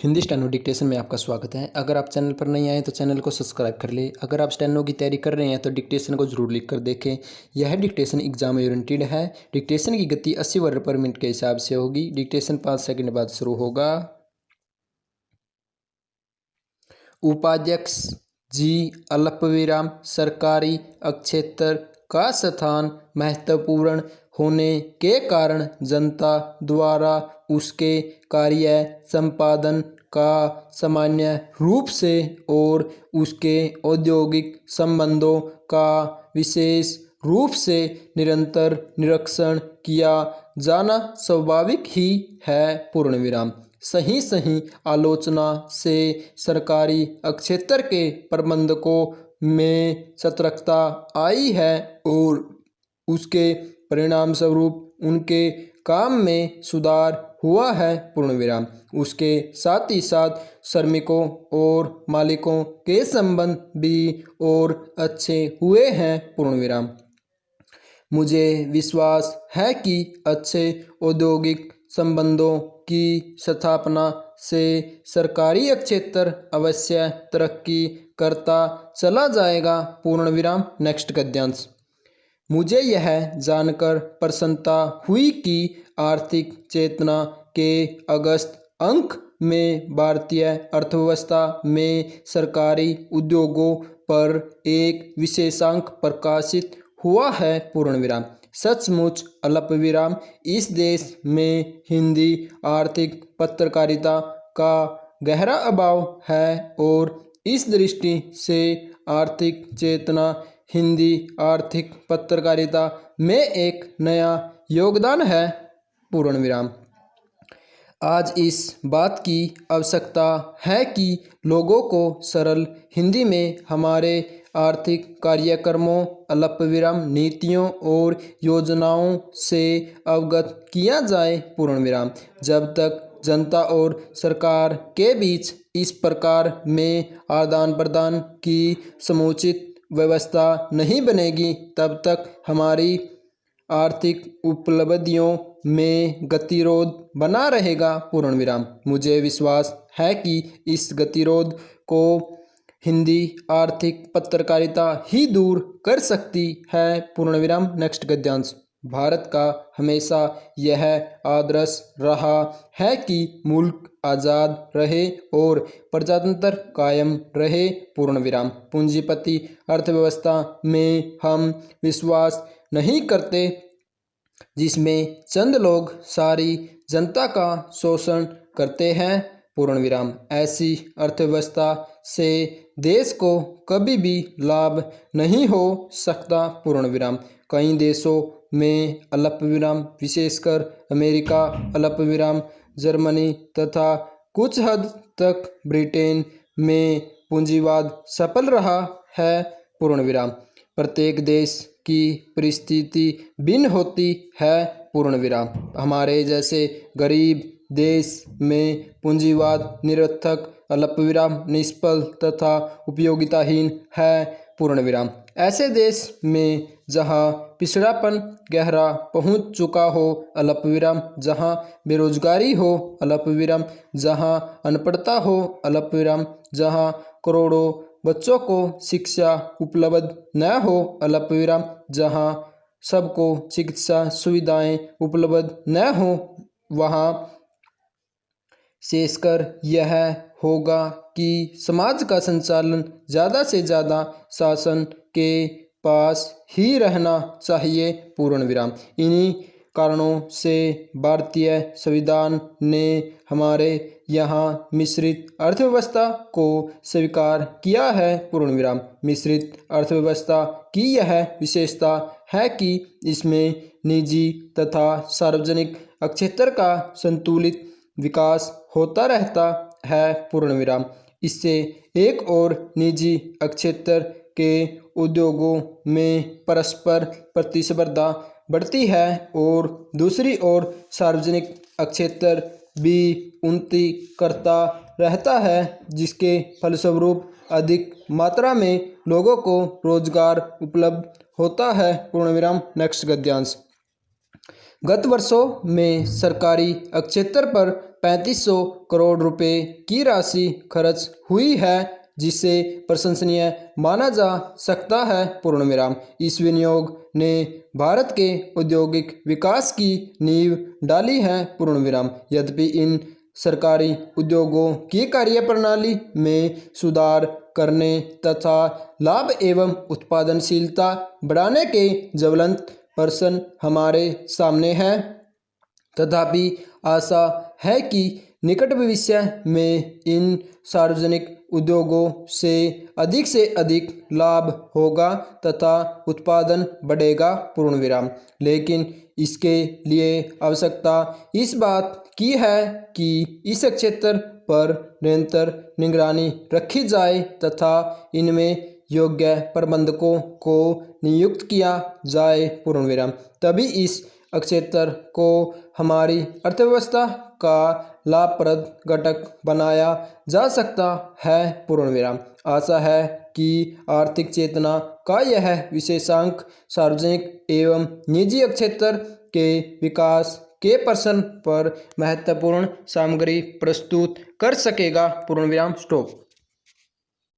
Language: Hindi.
हिंदी स्टेनो डिक्टेशन में आपका स्वागत है। अगर आप चैनल पर नहीं आए तो चैनल को सब्सक्राइब कर ले। अगर आप स्टेनो की तैयारी कर रहे हैं तो डिक्टेशन को जरूर लिख कर देखें। यह डिक्टेशन एग्जाम ओरिएंटेड है। डिक्टेशन की गति 80 वर्ड पर मिनट के हिसाब से होगी। डिक्टेशन 5 सेकंड बाद शुरू होगा। उपाध्यक्ष जी अल्पविराम सरकारी अक्षेत्र का स्थान महत्वपूर्ण होने के कारण जनता द्वारा उसके कार्य संपादन का सामान्य रूप से और उसके औद्योगिक संबंधों का विशेष रूप से निरंतर निरीक्षण किया जाना स्वाभाविक ही है। पूर्ण विराम। सही आलोचना से सरकारी क्षेत्र के प्रबंधकों में सतर्कता आई है और उसके परिणाम स्वरूप उनके काम में सुधार हुआ है। पूर्ण विराम। उसके साथ ही साथ श्रमिकों और मालिकों के संबंध भी और अच्छे हुए हैं। पूर्ण विराम। मुझे विश्वास है कि अच्छे औद्योगिक संबंधों की स्थापना से सरकारी क्षेत्र अवश्य तरक्की करता चला जाएगा। पूर्ण विराम। नेक्स्ट गद्यांश। मुझे यह जानकर प्रसन्नता हुई कि आर्थिक चेतना के अगस्त अंक में भारतीय अर्थव्यवस्था में सरकारी उद्योगों पर एक विशेषांक प्रकाशित हुआ है। पूर्ण विराम। सचमुच अल्पविराम इस देश में हिंदी आर्थिक पत्रकारिता का गहरा अभाव है और इस दृष्टि से आर्थिक चेतना हिंदी आर्थिक पत्रकारिता में एक नया योगदान है। पूर्ण विराम। आज इस बात की आवश्यकता है कि लोगों को सरल हिंदी में हमारे आर्थिक कार्यक्रमों अल्पविराम नीतियों और योजनाओं से अवगत किया जाए। पूर्ण विराम। जब तक जनता और सरकार के बीच इस प्रकार में आदान प्रदान की समुचित व्यवस्था नहीं बनेगी तब तक हमारी आर्थिक उपलब्धियों में गतिरोध बना रहेगा। पूर्ण विराम। मुझे विश्वास है कि इस गतिरोध को हिंदी आर्थिक पत्रकारिता ही दूर कर सकती है। पूर्ण विराम। नेक्स्ट गद्यांश। भारत का हमेशा यह आदर्श रहा है कि मुल्क आज़ाद रहे और प्रजातंत्र कायम रहे। पूर्ण विराम। पूंजीपति अर्थव्यवस्था में हम विश्वास नहीं करते जिसमें चंद लोग सारी जनता का शोषण करते हैं। पूर्ण विराम। ऐसी अर्थव्यवस्था से देश को कभी भी लाभ नहीं हो सकता। पूर्ण विराम। कई देशों में अल्पविराम विशेषकर अमेरिका अल्पविराम जर्मनी तथा कुछ हद तक ब्रिटेन में पूंजीवाद सफल रहा है। पूर्ण विराम। प्रत्येक देश की परिस्थिति भिन्न होती है। पूर्ण विराम। हमारे जैसे गरीब देश में पूंजीवाद निरर्थक अल्पविराम निष्फल तथा उपयोगिताहीन है। पूर्ण विराम। ऐसे देश में जहाँ पिछड़ापन गहरा पहुँच चुका हो अल्पविराम, जहाँ बेरोजगारी हो अल्पविराम, जहाँ अनपढ़ता हो अल्पविराम, जहाँ करोड़ों बच्चों को शिक्षा उपलब्ध न हो अल्पविराम, जहाँ सबको चिकित्सा सुविधाएं उपलब्ध न हो वहाँ शेषकर यह होगा कि समाज का संचालन ज़्यादा से ज़्यादा शासन के पास ही रहना चाहिए। पूर्ण विराम। इन्हीं कारणों से भारतीय संविधान ने हमारे यहाँ मिश्रित अर्थव्यवस्था को स्वीकार किया है। पूर्ण विराम। मिश्रित अर्थव्यवस्था की यह विशेषता है कि इसमें निजी तथा सार्वजनिक क्षेत्र का संतुलित विकास होता रहता है। पूर्ण विराम। इससे एक और निजी क्षेत्र के उद्योगों में परस्पर प्रतिस्पर्धा बढ़ती है और दूसरी ओर सार्वजनिक क्षेत्र भी उन्नति करता रहता है जिसके फलस्वरूप अधिक मात्रा में लोगों को रोजगार उपलब्ध होता है। पूर्ण विराम। नेक्स्ट गद्यांश। गत वर्षों में सरकारी क्षेत्र पर 3500 करोड़ रुपए की राशि खर्च हुई है, जिसे प्रशंसनीय माना जा सकता है। पूर्ण विराम। इस विनियोग ने भारत के औद्योगिक विकास की नींव डाली है। पूर्ण विराम। यद्यपि इन सरकारी उद्योगों की कार्यप्रणाली में सुधार करने तथा लाभ एवं उत्पादनशीलता बढ़ाने के ज्वलंत प्रश्न हमारे सामने है, तथापि आशा है कि निकट भविष्य में इन सार्वजनिक उद्योगों से अधिक लाभ होगा तथा उत्पादन बढ़ेगा। पूर्ण विराम। लेकिन इसके लिए आवश्यकता इस बात की है कि इस क्षेत्र पर निरंतर निगरानी रखी जाए तथा इनमें योग्य प्रबंधकों को नियुक्त किया जाए। पूर्ण विराम। तभी इस क्षेत्र को हमारी अर्थव्यवस्था का लाभप्रद घटक बनाया जा सकता है। पूर्ण विराम। आशा है कि आर्थिक चेतना का यह विशेषांक सार्वजनिक एवं निजी क्षेत्र के विकास के प्रश्न पर महत्वपूर्ण सामग्री प्रस्तुत कर सकेगा। पूर्ण विराम। स्टॉप।